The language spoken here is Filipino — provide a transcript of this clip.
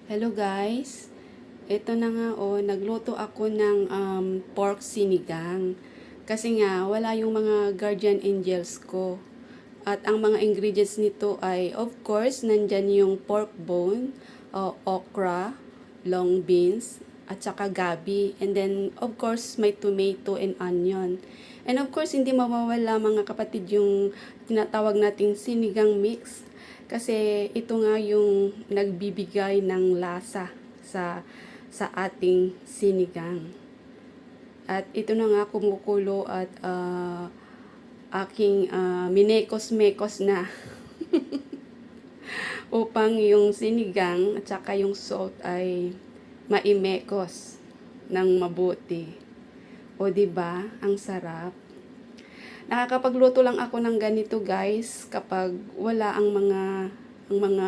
Hello guys, ito na nga nagluto ako ng pork sinigang. Kasi nga, wala yung mga guardian angels ko. At ang mga ingredients nito ay, of course, nandyan yung pork bone, okra, long beans, at saka gabi. And then, of course, may tomato and onion. And of course, hindi mawawala mga kapatid yung tinatawag nating sinigang mix. Kasi ito nga yung nagbibigay ng lasa sa ating sinigang. At ito na nga kumukulo at aking minekos-mekos na upang yung sinigang at saka yung salt ay maimekos ng mabuti. O 'di ba? Ang sarap. Nakakapagluto lang ako ng ganito, guys, kapag wala ang mga